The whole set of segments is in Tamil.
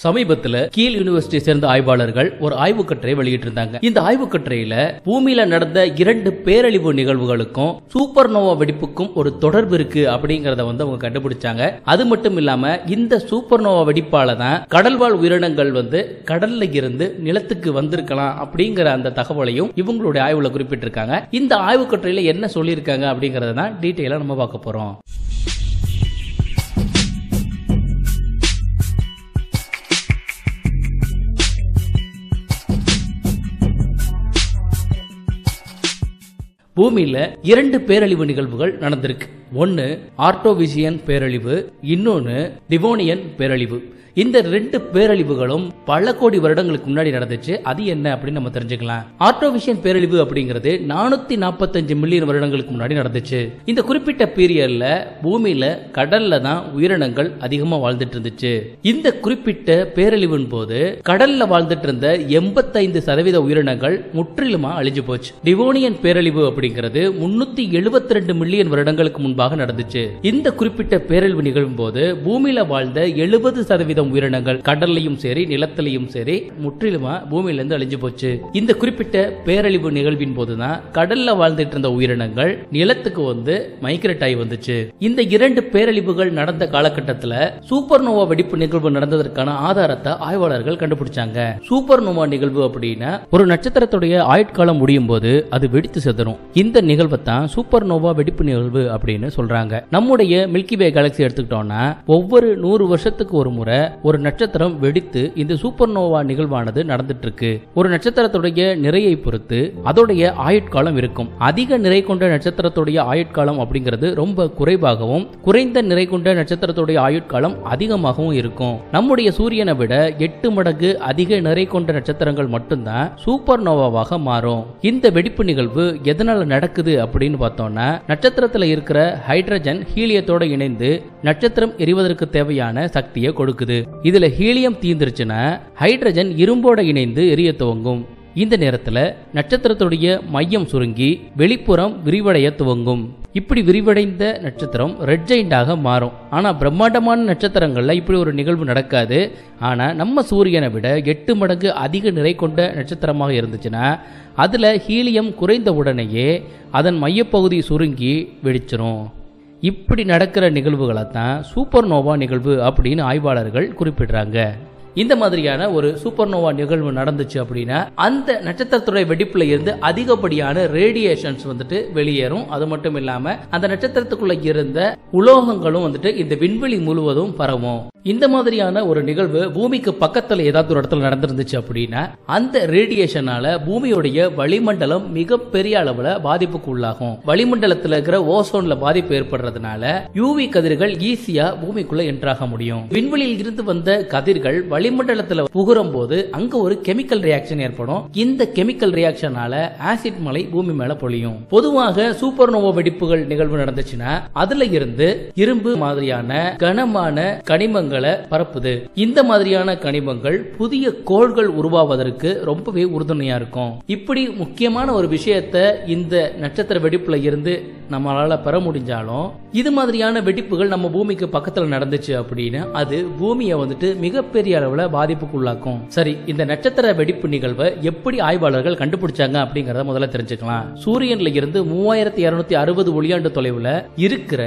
சமீபத்துல கீல் யூனிவர்சிட்டி சேர்ந்த ஆய்வாளர்கள் ஒரு ஆய்வுக்கட்டுரை வெளியிட்டிருந்தாங்க. இந்த ஆய்வுக்கட்டுரையில பூமியில நடந்த 2 பேரழிவு நிகழ்வுகளுக்கும் சூப்பர் நோவா வெடிப்புக்கும் ஒரு தொடர்பு இருக்கு அப்படிங்கறத அவங்க கண்டுபிடிச்சாங்க. அது மட்டும் இல்லாம இந்த சூப்பர் நோவா வெடிப்பால தான் கடல்வாழ் உயிரினங்கள் கடல்ல இருந்து நிலத்துக்கு வந்திருக்கலாம் அப்படிங்கிற அந்த தகவலையும் இவங்களுடைய ஆய்வுல குறிப்பிட்டிருக்காங்க. இந்த ஆய்வுக்கட்டுரையில என்ன சொல்லியிருக்காங்க அப்படிங்கறத தான் டீடைலா நம்ம பார்க்க போறோம். பூமியில 2 பேரழிவு நிகழ்வுகள் நடந்திருக்கு. ஒன்னு ஆர்டோவிசியன் பேரழிவு, இன்னொன்னு டிவோனியன் பேரழிவு. இந்த 2 பேரழிவுகளும் பல கோடி வருடங்களுக்கு முன்னாடி நடந்துச்சு. அது என்ன அப்படின்னு நம்ம தெரிஞ்சுக்கலாம். ஆர்டோவிசியன் பேரழிவு அப்படிங்கிறது 445 மில்லியன் வருடங்களுக்கு முன்னாடி நடந்துச்சு. இந்த குறிப்பிட்ட பீரியட்ல பூமியில கடல்ல தான் உயிரினங்கள் அதிகமா வாழ்ந்துட்டு இருந்துச்சு. இந்த குறிப்பிட்ட பேரழிவின் போது கடல்ல வாழ்ந்துட்டு இருந்த 85% உயிரினங்கள் முற்றிலுமா அழிஞ்சு போச்சு. டிவோனியன் பேரழிவு அப்படிங்கிறது 372 மில்லியன் வருடங்களுக்கு முன்பாக நடந்துச்சு. இந்த குறிப்பிட்ட பேரழிவு நிகழும் போது பூமியில வாழ்ந்த 70% உயிரினங்கள் கடல்லையும் சரி நிலத்திலையும் சரி முற்றிலுமா பூமியில இருந்து அழிஞ்சு போச்சு. இந்த குறிப்பிட்ட பேரழிவு நிகழ்வின் போதுதான் கடல்ல வாழ்ந்துட்டு இருந்த உயிரினங்கள் நிலத்துக்கு மைக்ரேட் ஆகி வந்துச்சு. இந்த 2 பேரழிவுகள் நடந்த காலகட்டத்தில் சூப்பர் நோவா வெடிப்பு நிகழ்வு நடந்ததற்கான ஆதாரத்தை ஆய்வாளர்கள் கண்டுபிடிச்சாங்க. சூப்பர் நோவா நிகழ்வு அப்படின்னா ஒரு நட்சத்திரத்துடைய ஆயுட்காலம் முடியும் போது அது வெடித்து செதறும். இந்த நிகழ்வை தான் சூப்பர் நோவா வெடிப்பு நிகழ்வு அப்படின்னு சொல்றாங்க. நம்முடைய மில்கி வே கேலக்சி எடுத்துக்கிட்டோம்னா ஒவ்வொரு 100 வருஷத்துக்கு ஒரு முறை ஒரு நட்சத்திரம் வெடித்து இந்த சூப்பர் நோவா நிகழ்வானது நடந்துட்டு இருக்கு. ஒரு நட்சத்திரத்துடைய நிறையை பொறுத்து அதோடைய ஆயுட்காலம் இருக்கும். அதிக நிறை கொண்ட நட்சத்திரத்துடைய ஆயுட்காலம் அப்படிங்கிறது ரொம்ப குறைவாகவும், குறைந்த நிறை கொண்ட நட்சத்திரத்துடைய ஆயுட்காலம் அதிகமாகவும் இருக்கும். நம்முடைய சூரியனை விட 8 மடங்கு அதிக நிறை கொண்ட நட்சத்திரங்கள் மட்டும்தான் சூப்பர் நோவாவாக மாறும். இந்த வெடிப்பு நிகழ்வு எதனால நடக்குது அப்படின்னு பார்த்தோம்னா நட்சத்திரத்தில் இருக்கிற ஹைட்ரஜன் ஹீலியத்தோட இணைந்து நட்சத்திரம் எரிவதற்கு தேவையான சக்தியை கொடுக்குது. இதுல ஹீலியம் தீந்துருச்சுன்னா ஹைட்ரஜன் இரும்போட இணைந்து எரிய துவங்கும். இந்த நேரத்துல நட்சத்திரத்துடைய மையம் சுருங்கி வெளிப்புறம் விரிவடைய துவங்கும். இப்படி விரிவடைந்த நட்சத்திரம் ரெட் ஜெயிண்டாக மாறும். ஆனா பிரம்மாண்டமான நட்சத்திரங்கள்ல இப்படி ஒரு நிகழ்வு நடக்காது. ஆனா நம்ம சூரியனை விட 8 மடங்கு அதிக நிறை கொண்ட நட்சத்திரமாக இருந்துச்சுன்னா அதுல ஹீலியம் குறைந்த உடனேயே அதன் மையப்பகுதி சுருங்கி வெடிச்சிரும். இப்படி நடக்கிற நிகழ்வுகளை தான் சூப்பர் நோவா நிகழ்வு அப்படின்னு ஆய்வாளர்கள் குறிப்பிடுறாங்க. இந்த மாதிரியான ஒரு சூப்பர் நோவா நிகழ்வு நடந்துச்சு அப்படின்னா அந்த நட்சத்திரத்துடைய வெடிப்புல இருந்து அதிகப்படியான ரேடியேஷன்ஸ் வெளியேறும். அது மட்டும் இல்லாம அந்த நட்சத்திரத்துக்குள்ள இருந்த உலோகங்களும் இந்த விண்வெளி முழுவதும் பரவும். இந்த மாதிரியான ஒரு நிகழ்வு பூமிக்கு பக்கத்துல ஏதாவது ஒரு இடத்துல நடந்திருந்துச்சு அப்படின்னா அந்த ரேடியேஷனால பூமியுடைய வளிமண்டலம் மிகப்பெரிய அளவுல பாதிப்புக்கு உள்ளாகும். வளிமண்டலத்தில் இருக்கிற ஓசோன்ல பாதிப்பு ஏற்படுறதுனால யூவி கதிர்கள் ஈஸியா பூமிக்குள்ள என்ட்ராக முடியும். விண்வெளியில் இருந்து வந்த கதிர்கள் வளிமண்டலத்தில் புகுறும் போது அங்க ஒரு கெமிக்கல் ரியாக்ஷன் ஏற்படும். இந்த கெமிக்கல் ரியாக்ஷனால ஆசிட் மழை பூமி மேல பொழியும். பொதுவாக சூப்பர் நோவா வெடிப்புகள் நிகழ்வு நடந்துச்சுன்னா அதுல இருந்து இரும்பு மாதிரியான கனமான கனிமங்கள் பரப்புது. இந்த மாதிரியான கனிமங்கள் புதிய கோள்கள் உருவாவதற்கு ரொம்பவே உறுதுணையா இருக்கும். இப்படி முக்கியமான ஒரு விஷயத்தை இந்த நட்சத்திர வெடிப்புல இருந்து நம்மளால பெற முடிஞ்சாலும் இது மாதிரியான வெடிப்புகள் நம்ம பூமிக்கு பக்கத்துல நடந்துச்சு அப்படின்னா அது பூமியை மிகப்பெரிய அளவுல பாதிப்புக்குள்ளாக்கும். சரி, இந்த நட்சத்திர வெடிப்பு நிகழ்வை எப்படி ஆய்வாளர்கள் கண்டுபிடிச்சாங்க அப்படிங்கறத முதல்ல தெரிஞ்சுக்கலாம். சூரியன்ல இருந்து 3260 ஒளியாண்டு தொலைவுல இருக்கிற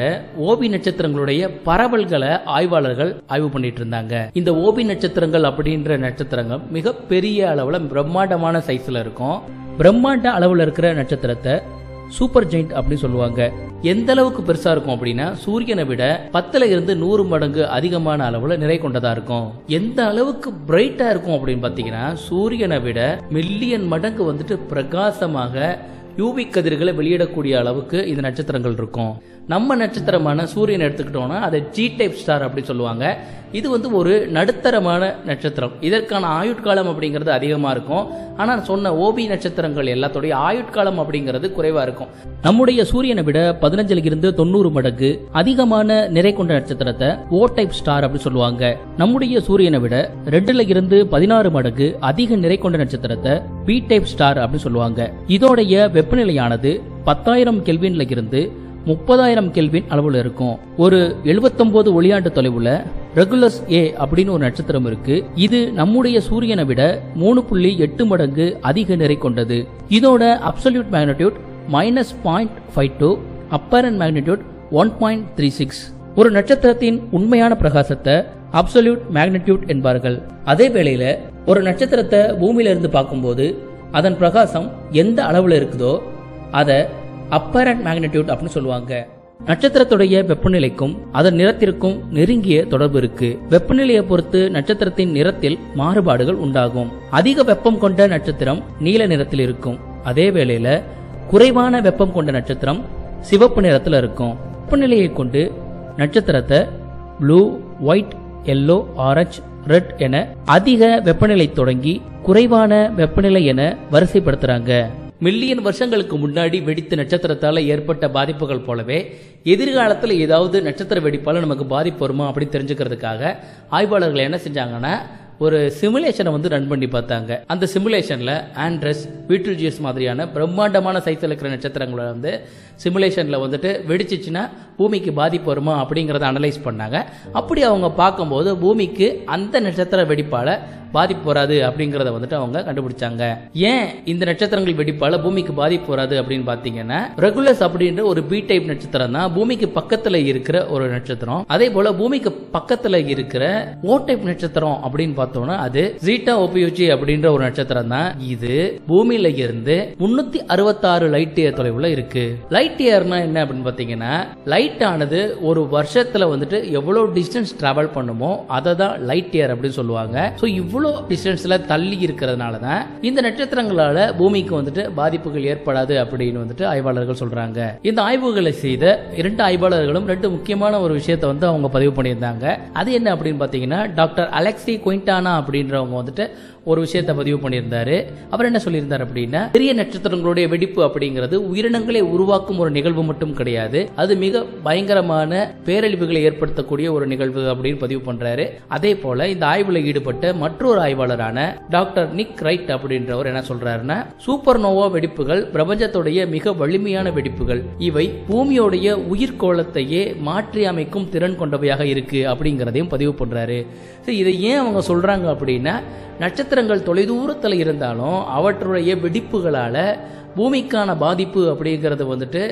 ஓபி நட்சத்திரங்களுடைய பரவல்களை ஆய்வாளர்கள் ஆய்வு பண்ணிட்டு இருந்தாங்க. இந்த ஓபி நட்சத்திரங்கள் அப்படின்ற நட்சத்திரங்கள் மிகப்பெரிய அளவுல பிரம்மாண்டமான சைஸ்ல இருக்கும். பிரம்மாண்ட அளவுல இருக்கிற நட்சத்திரத்தை சூப்பர் ஜெயிண்ட் அப்படின்னு சொல்லுவாங்க. எந்த அளவுக்கு பெருசா இருக்கும் அப்படின்னா சூரியனை விட 10ல இருந்து 100 மடங்கு அதிகமான அளவுல நிறை கொண்டதா இருக்கும். எந்த அளவுக்கு பிரைட்டா இருக்கும் அப்படின்னு பாத்தீங்கன்னா சூரியனை விட மில்லியன் மடங்கு பிரகாசமாக யூவி கதிர்களை வெளியிடக்கூடிய அளவுக்கு இந்த நட்சத்திரங்கள் இருக்கும். நம்ம நட்சத்திரமான சூரியன் எடுத்துக்கிட்டோம்னா அதை ஜி டைப் ஸ்டார் அப்படி சொல்லுவாங்க. இது ஒரு நடுத்தரமான நட்சத்திரம். இதற்கான ஆயுட்காலம் அப்படிங்கிறது அதிகமா இருக்கும். ஆனா சொன்ன ஓபி நட்சத்திரங்கள் எல்லாத்தோடைய ஆயுட்காலம் அப்படிங்கிறது குறைவா இருக்கும். நம்முடைய சூரியனை விட 15ல இருந்து 90 மடங்கு அதிகமான நிறை கொண்ட நட்சத்திரத்தை ஓ டைப் ஸ்டார் அப்படி சொல்லுவாங்க. நம்முடைய சூரியனை விட 2ல இருந்து 16 மடங்கு அதிக நிறை கொண்ட நட்சத்திரத்தை பி டைப் ஸ்டார் அப்படி சொல்லுவாங்க. இதோடைய வெப்பநிலையானது 10,000 கெல்வின்ல இருந்து 30,000 கெல்வின் அளவுல இருக்கும். ஒரு 79 ஒளியாண்டு தொலைவுல ரெகுலஸ் ஏ அப்படின்னு ஒரு நட்சத்திரம் இருக்கு. இது நம்முடைய சூரியனை விட 3.8 மடங்கு அதிக நிறை கொண்டது. இதோட அப்சல்யூட் மேக்னிடியூட் -0.52, அப்பரண்ட் மேக்னிடியூட் 1.36. ஒரு நட்சத்திரத்தின் உண்மையான பிரகாசத்தை அப்சல்யூட் மேக்னிடியூட் என்பார்கள். அதே வேளையில ஒரு நட்சத்திரத்தை பூமியில இருந்து பார்க்கும்போது அதன் பிரகாசம் எந்த அளவுல இருக்குதோ அதை அப்பரண்ட் மேக்னிடியூட் அப்படின்னு சொல்லுவாங்க. நட்சத்திரத்துடைய வெப்பநிலைக்கும் அதன் நிறத்திற்கும் நெருங்கிய தொடர்பு இருக்கு. வெப்பநிலையை பொறுத்து நட்சத்திரத்தின் நிறத்தில் மாறுபாடுகள் உண்டாகும். அதிக வெப்பம் கொண்ட நட்சத்திரம் நீல நிறத்தில் இருக்கும். அதே வேளையில குறைவான வெப்பம் கொண்ட நட்சத்திரம் சிவப்பு நிறத்தில் இருக்கும். வெப்பநிலையை கொண்டு நட்சத்திரத்தை blue, white, yellow, orange, red என அதிக வெப்பநிலை தொடங்கி குறைவான வெப்பநிலை என வரிசைப்படுத்துறாங்க. மில்லியன் வருஷங்களுக்கு முன்னாடி வெடித்த நட்சத்திரத்தால ஏற்பட்ட பாதிப்புகள் போலவே எதிர்காலத்தில் ஏதாவது நட்சத்திர வெடிப்பால நமக்கு பாதிப்பு வருமா அப்படின்னு தெரிஞ்சுக்கிறதுக்காக ஆய்வாளர்கள் என்ன செஞ்சாங்கன்னா ஒரு சிமுலேஷனை ரன் பண்ணி பார்த்தாங்க. அந்த சிமுலேஷன்ல ஆண்ட்ரஸ், பீட்டல்ஜியஸ் மாதிரியான பிரம்மாண்டமான சைஸ்ல இருக்கிற நட்சத்திரங்களை சிமுலேஷன்ல வெடிச்சிச்சுன்னா பூமிக்கு பாதிப்பு வருமா அப்படிங்கறத அனலைஸ் பண்ணாங்க. அப்படி அவங்க பார்க்கும்போது பூமிக்கு அந்த நட்சத்திர வெடிப்பால பாதிப்பு வராது அப்படிங்கறத அவங்க கண்டுபிடிச்சாங்க. ஏன் இந்த நட்சத்திரங்கள் வெடிப்பால பூமிக்கு பாதிப்பு வராது அப்படின்னு பாத்தீங்கன்னா ரெகுலஸ் அப்படின்ற ஒரு பி டைப் நட்சத்திரம் தான் பூமிக்கு பக்கத்துல இருக்கிற ஒரு நட்சத்திரம். அதே போல பூமிக்கு பக்கத்துல இருக்கிற ஓ டைப் நட்சத்திரம் அப்படின்னு பார்த்தோம்னா அது ஜீட்டா ஓபியூச்சி அப்படின்ற ஒரு நட்சத்திரம் தான். இது பூமியில இருந்து 366 லைட் இயர் தொலைவுல இருக்கு. லைட் இயர்னா என்ன அப்படின்னு பாத்தீங்கன்னா லைட் ஆனது ஒரு வருஷத்துல எவ்வளவு டிஸ்டன்ஸ் டிராவல் பண்ணுமோ அதை தான் லைட் இயர் அப்படின்னு சொல்லுவாங்க. இவ்வளவு டிஸ்டன்ஸ்ல தள்ளி இருக்கிறதுனால தான் இந்த நட்சத்திரங்களால பூமிக்கு பாதிப்புகள் ஏற்படாது அப்படின்னு ஆய்வாளர்கள் சொல்றாங்க. இந்த ஆய்வுகளை செய்த 2 ஆய்வாளர்களும் 2 முக்கியமான ஒரு விஷயத்தை அவங்க பதிவு பண்ணியிருந்தாங்க. அது என்ன அப்படின்னு பாத்தீங்கன்னா டாக்டர் அலெக்சி குயின்டானா அப்படின்றவங்க ஒரு விஷயத்தை பதிவு பண்ணியிருந்தாரு. அவர் என்ன சொல்லியிருந்தார் அப்படின்னா பெரிய நட்சத்திரங்களுடைய வெடிப்பு அப்படிங்கிறது உயிரினங்களை உருவாக்கும் ஒரு நிகழ்வு மட்டும் கிடையாது, அது மிக பயங்கரமான பேரழிவுகளை ஏற்படுத்தக்கூடிய ஒரு நிகழ்வு அப்படின்னு பதிவு பண்றாரு. அதே போல இந்த ஆய்வுல ஈடுபட்ட மற்றொரு ஆய்வாளரான டாக்டர் நிக் ரைட் அப்படின்றவர் என்ன சொல்றாருன்னா சூப்பர் நோவா வெடிப்புகள் பிரபஞ்சத்துடைய மிக வலிமையான வெடிப்புகள். இவை பூமியோடைய உயிர்கோளத்தையே மாற்றி அமைக்கும் திறன் கொண்டவையாக இருக்கு அப்படிங்கறதையும் பதிவு பண்றாரு. இதை ஏன் அவங்க சொல்றாங்க அப்படின்னா நட்சத்திரங்கள் தொலைதூரத்தில் இருந்தாலும் அவற்றுடைய வெடிப்புகளால பூமிக்கான பாதிப்பு அப்படிங்கிறது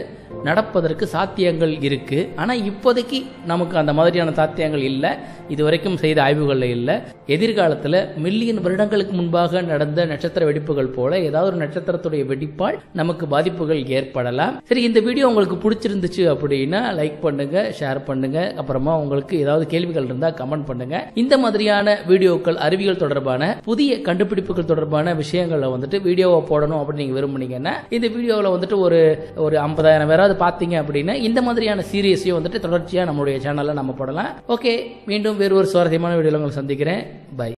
நடப்பதற்கு சாத்தியங்கள் இருக்கு. ஆனா இப்போதைக்கு நமக்கு அந்த மாதிரியான சாத்தியங்கள் இல்லை, இதுவரைக்கும் செய்த ஆய்வுகள்ல இல்லை. எதிர்காலத்தில் மில்லியன் வருடங்களுக்கு முன்பாக நடந்த நட்சத்திர வெடிப்புகள் போல ஏதாவது ஒரு நட்சத்திரத்துடைய வெடிப்பால் நமக்கு பாதிப்புகள் ஏற்படலாம். சரி, இந்த வீடியோ உங்களுக்கு பிடிச்சிருந்துச்சு அப்படின்னா லைக் பண்ணுங்க, ஷேர் பண்ணுங்க. அப்புறமா உங்களுக்கு ஏதாவது கேள்விகள் இருந்தா கமெண்ட் பண்ணுங்க. இந்த மாதிரியான வீடியோக்கள் அறிவியல் தொடர்பான புதிய கண்டுபிடிப்புகள் தொடர்பான விஷயங்களை வீடியோவை போடணும் அப்படின்னு நீங்க விரும்புனீங்கன்னா இந்த வீடியோவில் ஒரு 50,000 பேராவது பார்த்தீங்க அப்படின்னா இந்த மாதிரியான சீரியஸையும் தொடர்ச்சியா நம்மளுடைய சேனல்ல நம்ம போடலாம். ஓகே, மீண்டும் வேறு ஒரு சுவாரஸ்யமான வீடியோவில் உங்களை சந்திக்கிறேன். பை.